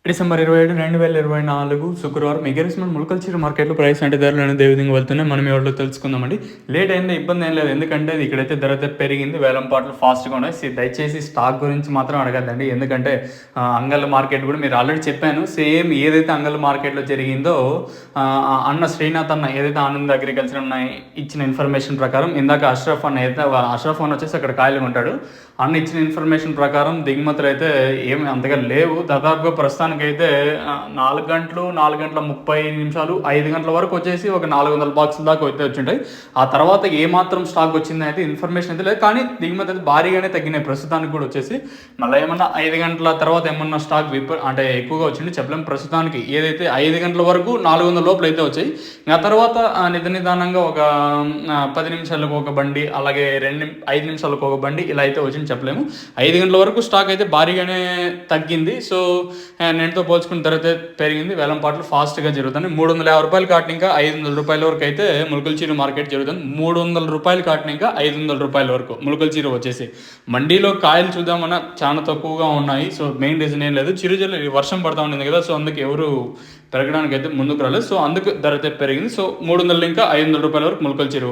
December 27, 2024 శుక్రవారం ఎగరిస్మెంట్ ములకల చీర మార్కెట్లో ప్రైస్ అంటే ధరలు అనేది ఏ విధంగా వెళ్తున్నాయి మనం ఎవరిలో తెలుసుకుందామండి. లేట్ అయింది, ఇబ్బంది ఏం లేదు, ఎందుకంటే ఇక్కడైతే ధర అయితే పెరిగింది, వేలం పాటలు ఫాస్ట్గా ఉన్నాయి. దయచేసి స్టాక్ గురించి మాత్రం అడగద్దండి, ఎందుకంటే అంగళ్ళ మార్కెట్ కూడా మీరు ఆల్రెడీ చెప్పాను. సేమ్ ఏదైతే అంగళ్ళ మార్కెట్లో జరిగిందో అన్న శ్రీనాథ్ అన్న ఏదైతే ఆనంద్ అగ్రికల్చర్ అన్న ఇచ్చిన ఇన్ఫర్మేషన్ ప్రకారం, ఇందాక అష్రఫ్ అన్న అయితే అష్రఫ్ అన్న వచ్చేసి అక్కడ కాయలు ఉంటాడు, అన్న ఇచ్చిన ఇన్ఫర్మేషన్ ప్రకారం దిగుమతులు అయితే ఏమి అంతగా లేవు. దాదాపుగా ప్రస్తుతానికైతే 4 గంటలు 4:30 5 గంటల వరకు వచ్చేసి ఒక 400 బాక్సుల దాకా అయితే వచ్చింటాయి. ఆ తర్వాత ఏమాత్రం స్టాక్ వచ్చింది అయితే ఇన్ఫర్మేషన్ అయితే లేదు, కానీ దిగుమతి అయితే భారీగానే తగ్గినాయి ప్రస్తుతానికి కూడా వచ్చేసి. మళ్ళీ ఏమన్నా 5 గంటల తర్వాత ఏమన్నా స్టాక్ అంటే ఎక్కువగా వచ్చింది చెప్పలేము. ప్రస్తుతానికి ఏదైతే 5 గంటల వరకు 400 లోపల అయితే వచ్చాయి. ఆ తర్వాత నిదానంగా ఒక 10 నిమిషాలకు ఒక బండి, అలాగే 5 నిమిషాలకు ఒక బండి ఇలా అయితే వచ్చింది చెప్పలేము. 5 గంటల వరకు స్టాక్ అయితే భారీగానే తగ్గింది. సో నేటితో పోల్చుకున్న ధర అయితే పెరిగింది. వేలం పాటలు ఫాస్ట్గా జరుగుతుంది. 350 రూపాయలు కాటిన ఇంకా 500 రూపాయల వరకు అయితే ములకల చీర మార్కెట్ జరుగుతుంది. 300 రూపాయలు కాటిన ఇంకా 500 రూపాయల వరకు ములకల చీర వచ్చేసి. మండీలో కాయలు చూద్దామన్నా చాలా తక్కువగా ఉన్నాయి. సో మెయిన్ రీజన్ ఏం లేదు, చిరుజల్లు వర్షం పడతా ఉంటుంది కదా, సో అందుకు ఎవరు పెరగడానికి అయితే ముందుకు రాలేదు. సో అందుకు ధర అయితే పెరిగింది. సో 300 ఇంకా 500 రూపాయల వరకు ములకల చీర.